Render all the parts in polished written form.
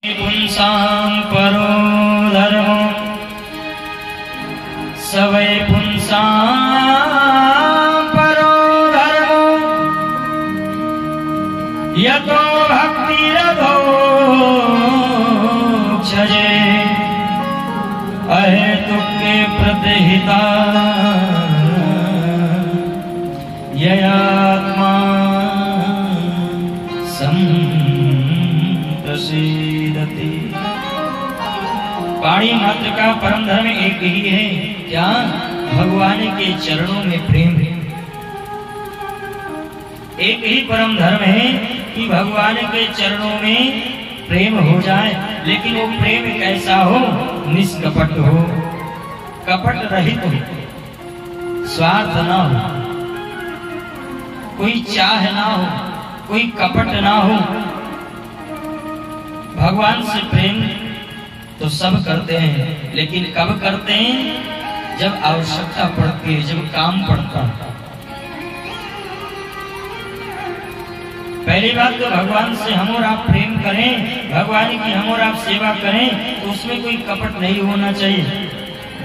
पुंसां परो धर्मो सवै पुंसां परो धर्मो यतो भक्तिरधोक्षजे अहेतुके प्रतिहिता ययात्मा संप्रसीदति। पाणी मात्र का परम धर्म एक ही है, क्या? भगवान के चरणों में प्रेम है। एक ही परम धर्म है कि भगवान के चरणों में प्रेम हो जाए, लेकिन वो प्रेम कैसा हो? निष्कपट हो, कपट रहित हो, स्वार्थ ना हो, कोई चाह ना हो, कोई कपट ना हो। भगवान से प्रेम तो सब करते हैं, लेकिन कब करते हैं? जब आवश्यकता पड़ती है, जब काम पड़ता है। पहली बात तो भगवान से हम और आप प्रेम करें, भगवान की हम और आप सेवा करें, तो उसमें कोई कपट नहीं होना चाहिए।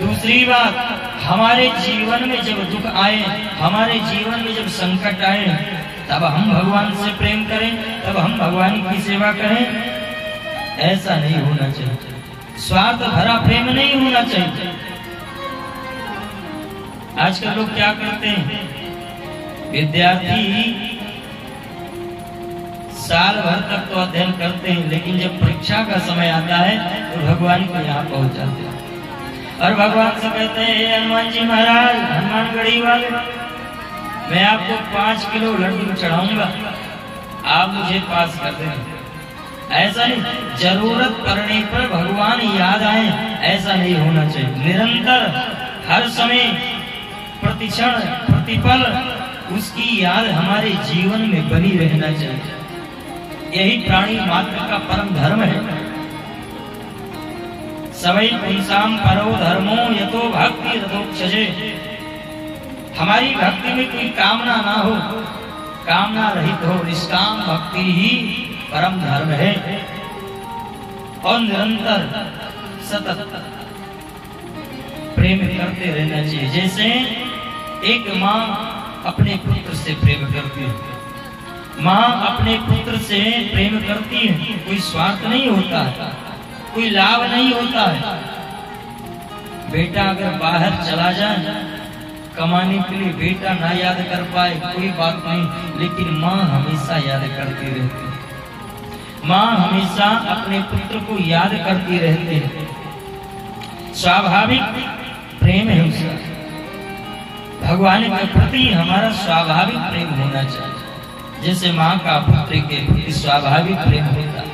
दूसरी बात, हमारे जीवन में जब दुख आए, हमारे जीवन में जब संकट आए, तब हम भगवान से प्रेम करें, तब हम भगवान की सेवा करें। ऐसा नहीं होना चाहिए, स्वार्थ भरा प्रेम नहीं होना चाहिए। आजकल लोग क्या करते हैं? विद्यार्थी साल भर तक तो अध्ययन करते हैं, लेकिन जब परीक्षा का समय आता है तो भगवान को यहाँ पहुंच जाते हैं और भगवान से कहते हैं, हनुमान जी महाराज, हनुमानगढ़ी वाले, मैं आपको 5 किलो लड्डू चढ़ाऊंगा, आप मुझे पास कर दें। ऐसा नहीं, जरूरत पड़ने पर भगवान याद आए, ऐसा नहीं होना चाहिए। निरंतर हर समय प्रतिक्षण प्रतिपल उसकी याद हमारे जीवन में बनी रहना चाहिए। यही प्राणी मात्र का परम धर्म है। सवै पुंसां परो धर्मो यतो भक्ति रथोक्षजे। हमारी भक्ति में कोई कामना ना हो, कामना रहित हो, निष्काम भक्ति ही परम धर्म है। और निरंतर सतत प्रेम करते रहना चाहिए। जैसे एक माँ अपने पुत्र से प्रेम करती है, माँ अपने पुत्र से प्रेम करती है, कोई स्वार्थ नहीं होता है, कोई लाभ नहीं होता है। बेटा अगर बाहर चला जाए कमाने के लिए, बेटा ना याद कर पाए कोई बात नहीं, लेकिन माँ हमेशा याद करती रहती है। माँ हमेशा अपने पुत्र को याद करती रहती है। स्वाभाविक प्रेम है उसका। भगवान के प्रति हमारा स्वाभाविक प्रेम होना चाहिए, जैसे माँ का पुत्र के प्रति स्वाभाविक प्रेम होता है।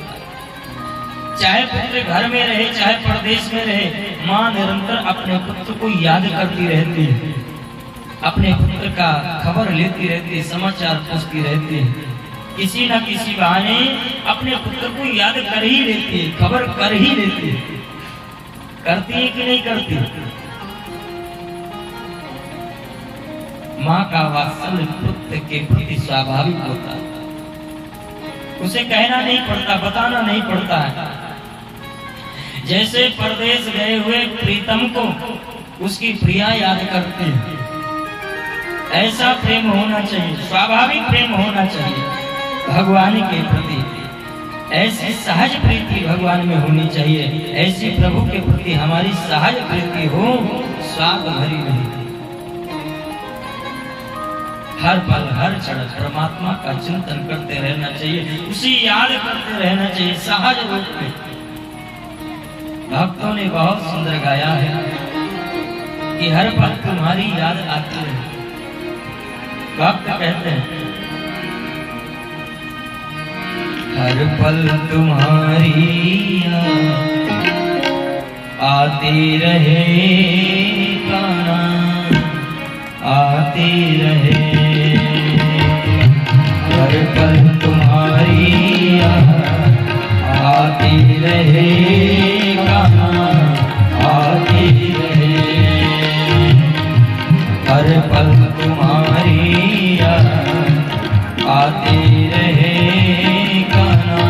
चाहे पुत्र घर में रहे, चाहे परदेश में रहे, माँ निरंतर अपने पुत्र को याद करती रहती है, अपने पुत्र का खबर लेती रहती है, समाचार पूछती रहती है। किसी न किसी बहाने अपने पुत्र को याद कर ही लेती है, खबर कर ही लेती है। करती है कि नहीं करती? माँ का वात्सल्य पुत्र के प्रति स्वाभाविक होता है, उसे कहना नहीं पड़ता, बताना नहीं पड़ता है। जैसे परदेश गए हुए प्रीतम को उसकी प्रिया याद करती है, ऐसा प्रेम होना चाहिए, स्वाभाविक प्रेम होना चाहिए भगवान के प्रति। ऐसी सहज प्रीति भगवान में होनी चाहिए, ऐसी प्रभु के प्रति हमारी सहज प्रीति हो, स्वार्थ भरी नहीं। हर पल हर क्षण परमात्मा का चिंतन करते रहना चाहिए, उसी याद करते रहना चाहिए सहज रूप में। भक्तों ने बहुत सुंदर गाया है कि हर पल तुम्हारी याद आती है। भक्त कहते हैं, हर पल तुम्हारी याद आती रहे, काना आती रहे। हर पल तुम्हारी याद आती रहे, काना आती रहे। हर पल तुम्हारी याद आती रहे, काना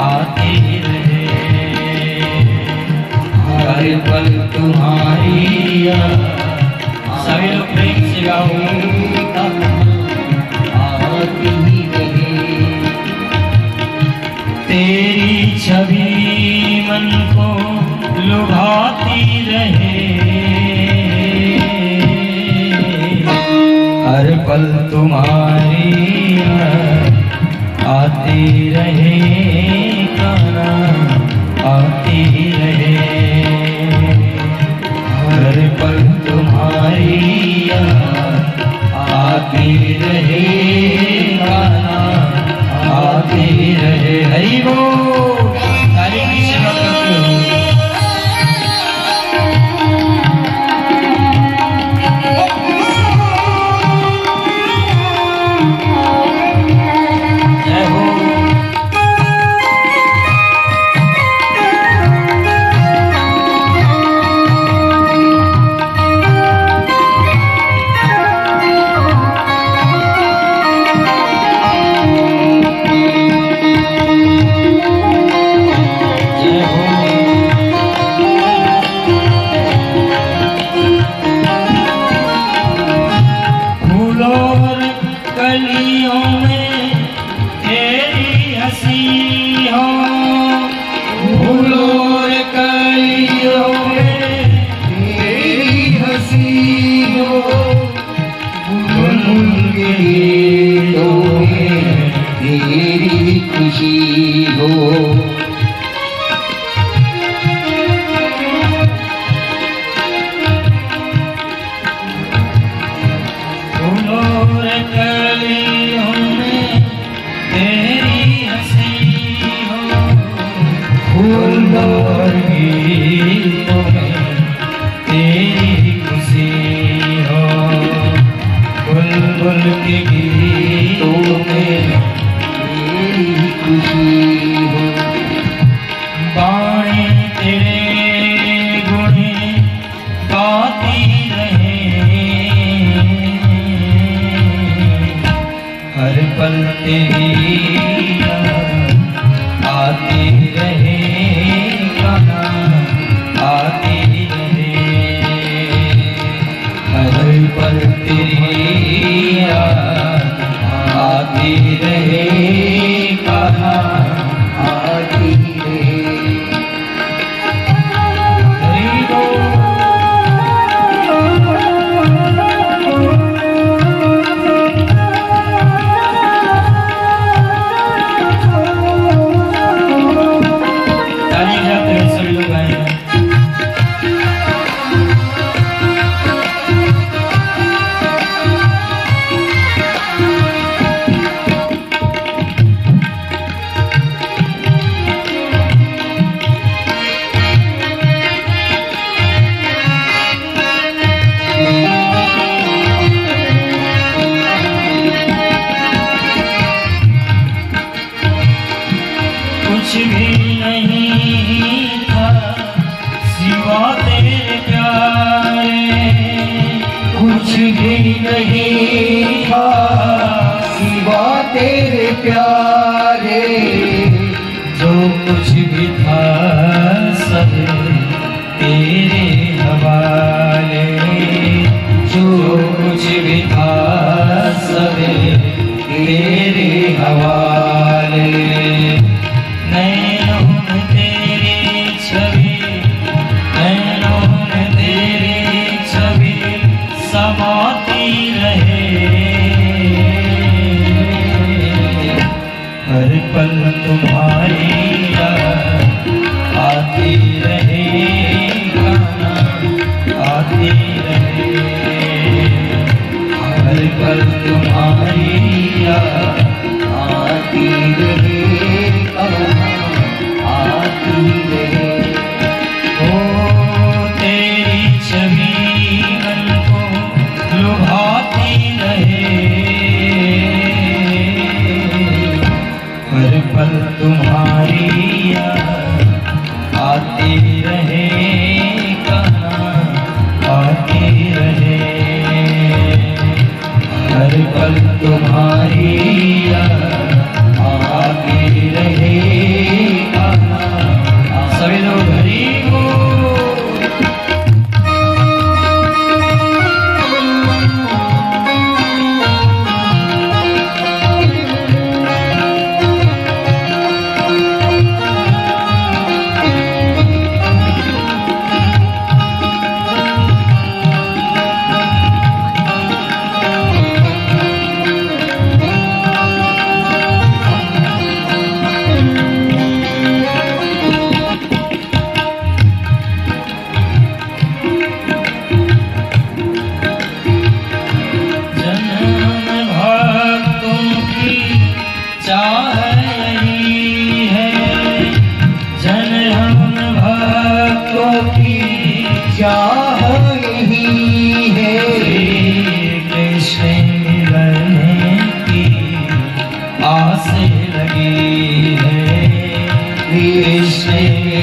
आती रहे। छवि मन को लुभाती रहे, हर पल तुम्हारी आती रहे, गाना आती रहे, हर पल तुम्हारी आती रहे, गाना आती रहे। हरि बोल। ताली की सेवा करते हो।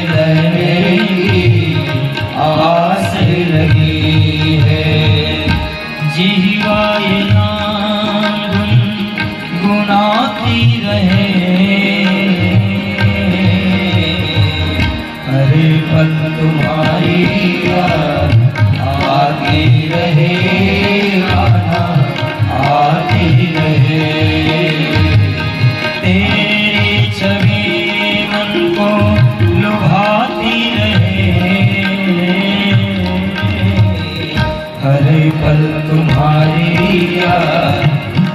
रहेगी आस लगी है। जिह्वा ये नाम गुनगुनाती रहे, हर पल तुम्हारी याद आती रहे, गाना आती रहे। तेरी छवि मन को लुभाती रहे, हर पल तुम्हारी याद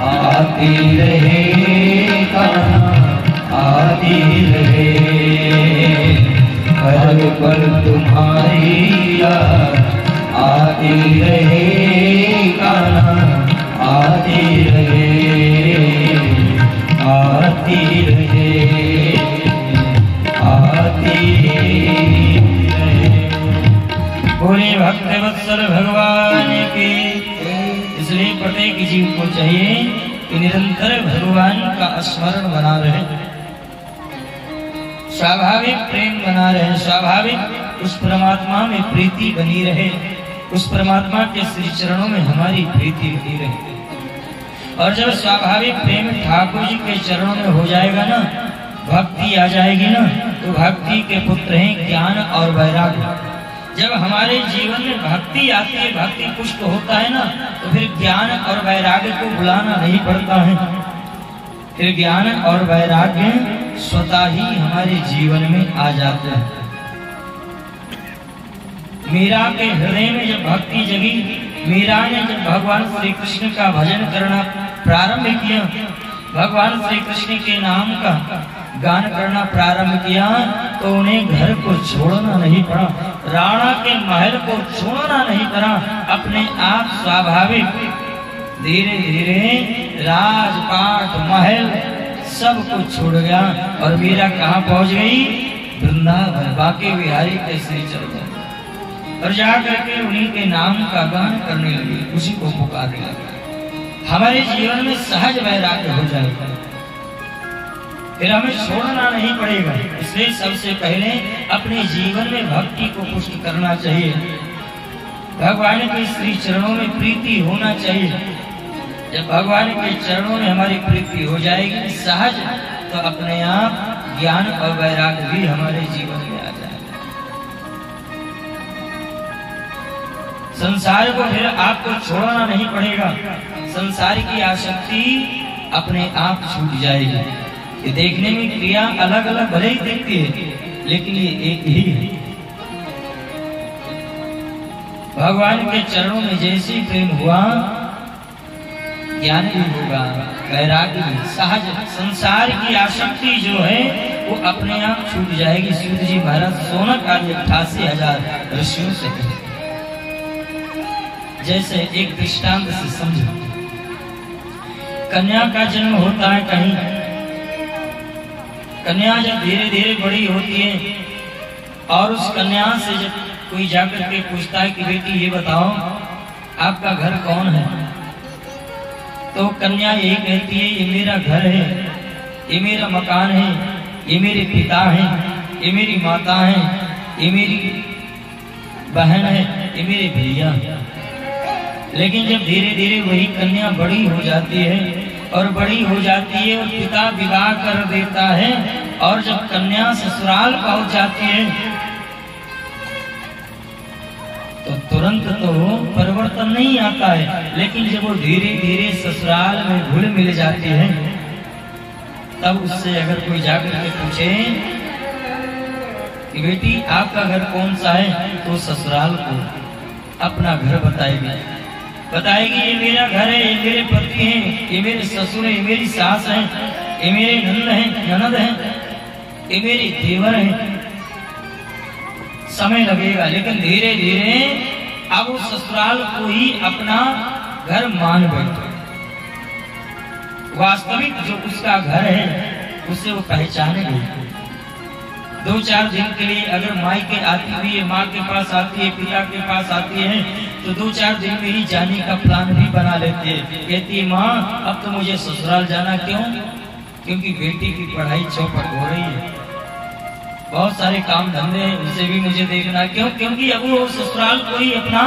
आती रहे, गाना आती रहे। हर पल तुम्हारी याद आती रहे, गाना आती रहे, आती रहे, आती रहे। बोले भक्त वत्सल भगवान की। इसलिए प्रत्येक जीव को चाहिए कि निरंतर भगवान का स्मरण बना रहे, स्वाभाविक प्रेम बना रहे, स्वाभाविक उस परमात्मा में प्रीति बनी रहे, उस परमात्मा के श्री चरणों में हमारी प्रीति बनी रहे। और जब स्वाभाविक प्रेम ठाकुर जी के चरणों में हो जाएगा ना, भक्ति आ जाएगी ना, तो भक्ति के पुत्र हैं ज्ञान और वैराग्य। जब हमारे जीवन में भक्ति आती है, भक्ति पुष्ट होता है ना, तो फिर ज्ञान और वैराग्य को बुलाना नहीं पड़ता है। फिर ज्ञान और वैराग्य स्वतः ही हमारे जीवन में आ जाता है। मीरा के हृदय में जब भक्ति जगी, मीरा ने जब भगवान श्री कृष्ण का भजन करना प्रारंभ किया, भगवान श्री कृष्ण के नाम का गान करना प्रारंभ किया, तो उन्हें घर को छोड़ना नहीं पड़ा, राणा के महल को छोड़ना नहीं पड़ा। अपने आप स्वाभाविक धीरे धीरे राजपाट महल सब कुछ छोड़ गया और मीरा कहाँ पहुंच गई? वृंदावन, बाके बिहारी के श्री चरण और जाकर के उन्हीं के नाम का गान करने लगी, उसी को पुकारने लगी। हमारे जीवन में सहज वैराग्य हो जाएगा, फिर हमें छोड़ना नहीं पड़ेगा। इसलिए सबसे पहले अपने जीवन में भक्ति को पुष्ट करना चाहिए, भगवान के श्री चरणों में प्रीति होना चाहिए। जब भगवान के चरणों में हमारी प्रीति हो जाएगी सहज, तो अपने आप ज्ञान और वैराग्य भी हमारे जीवन में आ जाएगा। संसार को फिर आपको छोड़ना नहीं पड़ेगा, संसार की आसक्ति अपने आप छूट जाएगी। ये देखने में क्रिया अलग अलग भले ही दिखती है, लेकिन ये एक ही है। भगवान के चरणों में जैसे प्रेम हुआ, ज्ञान भी होगा, वैराग्य भी, सहज संसार की आसक्ति जो है वो अपने आप छूट जाएगी। सूत जी महाराज सोनक आदि 88,000 ऋषियों से कहे। जैसे एक दृष्टांत से समझो, कन्या का जन्म होता है कहीं, कन्या जब धीरे धीरे बड़ी होती है और उस कन्या से जब कोई जाकर के पूछता है कि बेटी ये बताओ आपका घर कौन है, तो कन्या यही कहती है ये मेरा घर है, ये मेरा मकान है, ये मेरे पिता हैं, ये मेरी माता है, ये मेरी बहन है, ये मेरे भैया। लेकिन जब धीरे धीरे वही कन्या बड़ी हो जाती है और बड़ी हो जाती है और पिता विवाह कर देता है और जब कन्या ससुराल पहुंच जाती है तो तुरंत तो परिवर्तन नहीं आता है, लेकिन जब वो धीरे धीरे ससुराल में घुल मिल जाती है तब उससे अगर कोई जाकर के पूछे कि बेटी आपका घर कौन सा है, तो ससुराल को अपना घर बताएगी ये मेरा घर है, ये मेरे पति हैं, ये मेरे ससुर है, ये मेरी सास है, ये मेरे ननद है, ये मेरे देवर है। समय लगेगा, लेकिन धीरे धीरे अब उस ससुराल को ही अपना घर मान बैठे। वास्तविक जो उसका घर है उसे वो पहचानेगी। 2-4 दिन के लिए अगर माई के आती हुई है, माँ के पास आती है, पिता के पास आती है, तो 2-4 दिन में ही जाने का प्लान भी बना लेती है। कहती है माँ अब तो मुझे ससुराल जाना, क्यों? क्योंकि बेटी की पढ़ाई चौपट हो रही है, बहुत सारे काम धंधे हैं, उसे भी मुझे देखना है। क्यों? क्योंकि अब वो ससुराल को ही अपना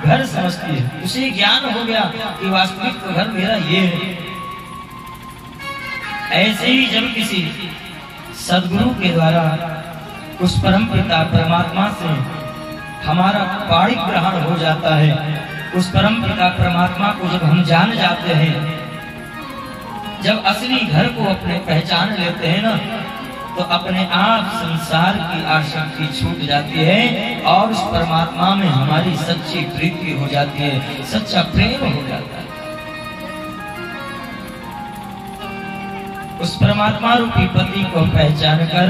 घर समझती है। उसे ज्ञान हो गया कि वास्तविक तो घर मेरा ये है। ऐसे ही जब किसी सदगुरु के द्वारा उस परम पिता परमात्मा से हमारा पाणिक ग्रहण हो जाता है, उस परम पिता परमात्मा को जब हम जान जाते हैं, जब असली घर को अपने पहचान लेते हैं ना, तो अपने आप संसार की आसक्ति छूट जाती है और उस परमात्मा में हमारी सच्ची प्रीति हो जाती है, सच्चा प्रेम हो जाता है। उस परमात्मा रूपी पति को पहचान कर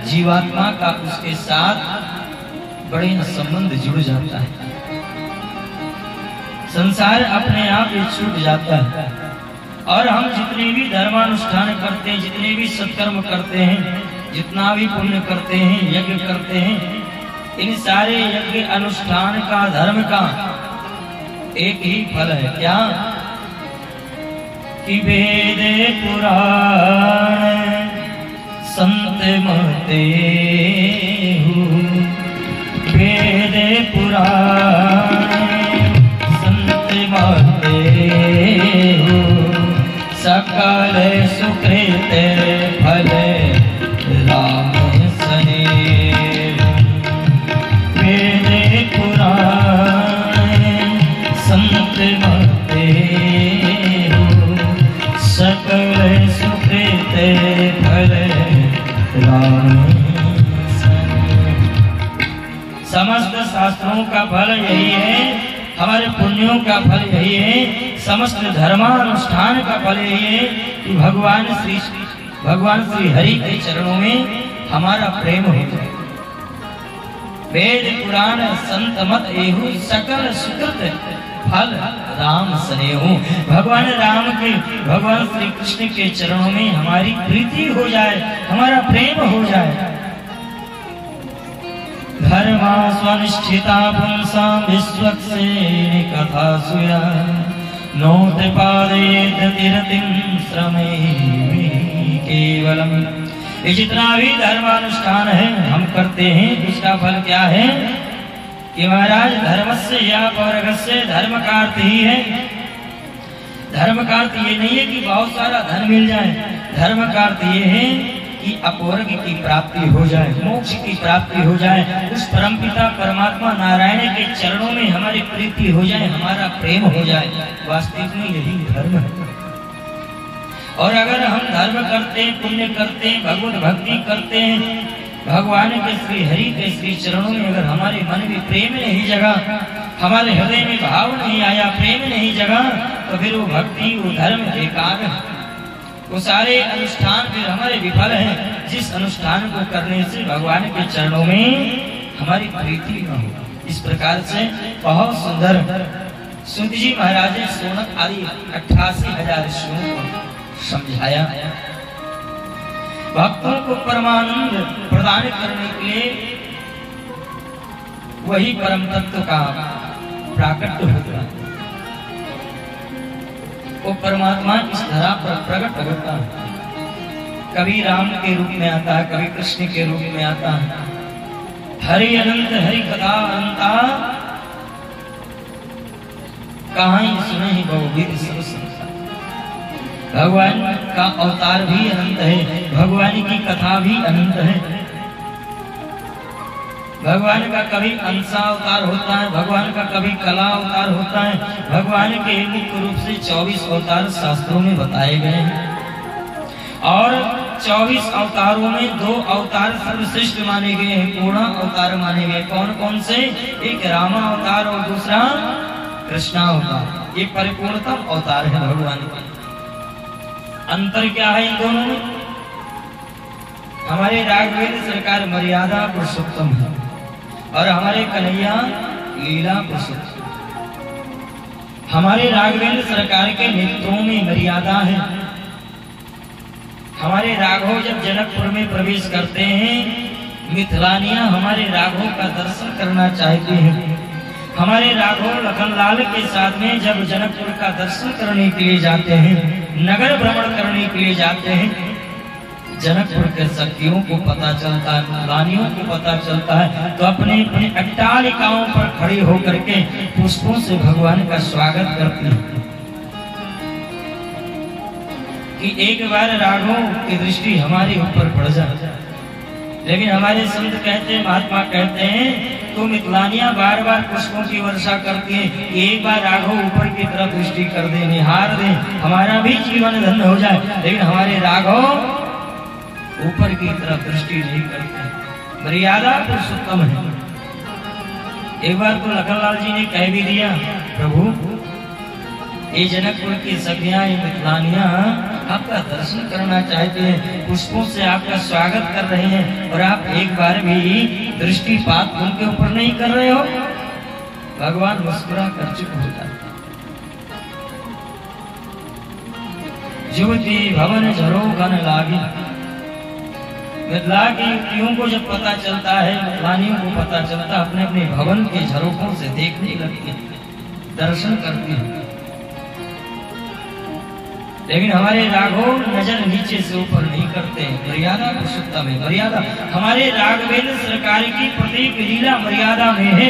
जीवात्मा का उसके साथ बड़े संबंध जुड़ जाता है, संसार अपने आप ही छूट जाता है। और हम जितने भी धर्मानुष्ठान करते हैं, जितने भी सत्कर्म करते हैं, जितना भी पुण्य करते हैं, यज्ञ करते हैं, इन सारे यज्ञ अनुष्ठान का, धर्म का एक ही फल है। क्या? कि वेद पुराण संत महते हो, वेद पुराण संत महते हो, सकल सुकृत फल राम सने। वेद पुराण संत महते हो, सकल सुकृत फल राम सने। समस्त शास्त्रों का फल यही है, हमारे पुण्यों का फल यही है, समस्त धर्मानुष्ठान का फल यही है कि भगवान श्री हरि के चरणों में हमारा प्रेम हो जाए। वेद पुराण संत मत एहु, सकल सुकृत फल राम स्नेहु। भगवान राम के, भगवान श्री कृष्ण के चरणों में हमारी प्रीति हो जाए, हमारा प्रेम हो जाए। धर्मा स्वनिष्ठिता पुंसा विश्वक्सेन कथा सुया, नोट पादे दतिरतिं श्रमे केवलम। ये जितना भी धर्मानुष्ठान है हम करते हैं, उसका फल क्या है कि महाराज धर्मस्य या पौरगस्य, धर्म का अर्थ ही है, धर्म का अर्थ ये नहीं है कि बहुत सारा धन मिल जाए, धर्म का अर्थ ये है कि अपवर्ग की प्राप्ति हो जाए, मोक्ष की प्राप्ति हो जाए, उस परमपिता परमात्मा नारायण के चरणों में हमारी प्रीति हो जाए, हमारा प्रेम हो जाए। वास्तविक में यही धर्म है। और अगर हम धर्म करते हैं, पुण्य करते हैं, भगवत भक्ति करते हैं, भगवान के श्री हरि के श्री चरणों में अगर हमारे मन में प्रेम नहीं जगा, हमारे हृदय में भाव नहीं आया, प्रेम नहीं जगा, तो फिर वो भक्ति, वो धर्म बेकार है, वो सारे अनुष्ठान फिर हमारे विफल हैं। जिस अनुष्ठान को करने से भगवान के चरणों में हमारी प्रीति न हो। इस प्रकार से बहुत सुंदर सूत जी महाराज ने सोनक आदि 88,000 ऋषियों को समझाया। भक्तों को परमानंद प्रदान करने के लिए वही परम तत्व का प्राकट्य होता है, वो परमात्मा इस धरा पर प्रकट होता है। कभी राम के रूप में आता है, कभी कृष्ण के रूप में आता है। हरि अनंत हरि कथा अनंता, कहां सुने ही बहुविध सब संसार। भगवान का अवतार भी अनंत है, भगवान की कथा भी अनंत है। भगवान का कभी अंशा अवतार होता है, भगवान का कभी कला अवतार होता है। भगवान के मुख्य रूप से 24 अवतार शास्त्रों में बताए गए हैं और 24 अवतारों में 2 अवतार सर्वश्रेष्ठ माने गए हैं, पूर्ण अवतार माने गए। कौन कौन से? एक रामा अवतार और दूसरा कृष्णा अवतार। ये परिपूर्णतम अवतार है भगवान का। अंतर क्या है इन दोनों में? हमारे राघवेंद्र सरकार मर्यादा पुरुषोत्तम है और हमारे कन्हैया लीला पुरुषोत्तम। हमारे राघवेंद्र सरकार के नेत्रों में मर्यादा है। हमारे राघव जब जनकपुर में प्रवेश करते हैं, मिथिलानियां हमारे राघव का दर्शन करना चाहती हैं। हमारे राघव लखनलाल के साथ में जब जनकपुर का दर्शन करने के लिए जाते हैं, नगर भ्रमण करने के लिए जाते हैं, जनकपुर के सखियों को पता चलता है, रानियों को पता चलता है, तो अपने अपने अट्टालिकाओं पर खड़ी होकर के पुष्पों से भगवान का स्वागत करती है कि एक बार राघव की दृष्टि हमारे ऊपर पड़ जाए। लेकिन हमारे संत कहते हैं, महात्मा कहते हैं, तो मिथिलानियां बार बार पुष्पों की वर्षा करती है, एक बार राघव ऊपर की तरफ दृष्टि कर दे, निहार दे, हमारा भी जीवन धन्य हो जाए। लेकिन हमारे राघव ऊपर की तरफ दृष्टि नहीं करते, मर्यादा पुरुषोत्तम है। एक बार तो लखनलाल जी ने कह भी दिया, प्रभु ये जनकपुर की सखियां, ये मिथिलानियां आपका दर्शन करना चाहते हैं, पुष्पों से आपका स्वागत कर रहे हैं, और आप एक बार भी दृष्टिपात उनके ऊपर नहीं कर रहे हो। भगवान मुस्कुरा कर चुप होता है। युवती भवन झरोखन लागी, मिथिला की युवतियों को जब पता चलता है, मिथिलानियों को पता चलता, अपने अपने भवन के झरोखों से देखने लगती है, दर्शन करती है। लेकिन हमारे राघव नजर नीचे से ऊपर नहीं करते, मर्यादा पुरुषोत्तम है, मर्यादा। हमारे राघवेंद्र सरकार की प्रत्येक लीला मर्यादा में है।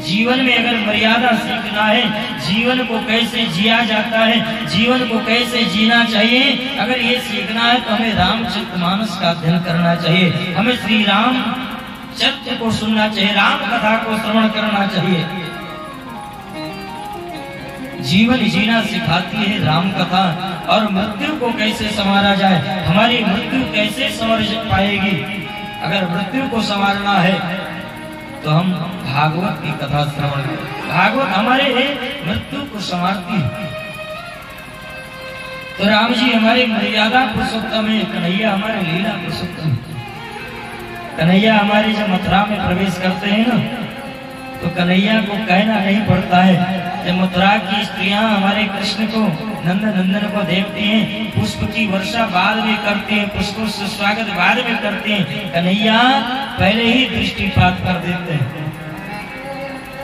जीवन में अगर मर्यादा सीखना है, जीवन को कैसे जिया जाता है, जीवन को कैसे जीना चाहिए, अगर ये सीखना है तो हमें रामचरितमानस का अध्ययन करना चाहिए, हमें श्री राम चरित्र को सुनना चाहिए, राम कथा को श्रवण करना चाहिए। जीवन जीना सिखाती है राम कथा, और मृत्यु को कैसे संवारा जाए, हमारी मृत्यु कैसे संवर पाएगी। अगर मृत्यु को संवारना है तो हम भागवत की कथा श्रवण करें, भागवत हमारे मृत्यु को संवारती है। तो राम जी हमारे मर्यादा पुरुषोत्तम है, कन्हैया हमारे लीला पुरुषोत्तम है। कन्हैया हमारे जब मथुरा में प्रवेश करते हैं ना, तो कन्हैया को कहना नहीं पड़ता है। जब मथुरा की स्त्रियां हमारे कृष्ण को, नंदन को देखती हैं, पुष्प की वर्षा बाद में करते हैं, पुष्पों से स्वागत बाद में करते हैं, कन्हैया पहले ही दृष्टिपात कर देते हैं।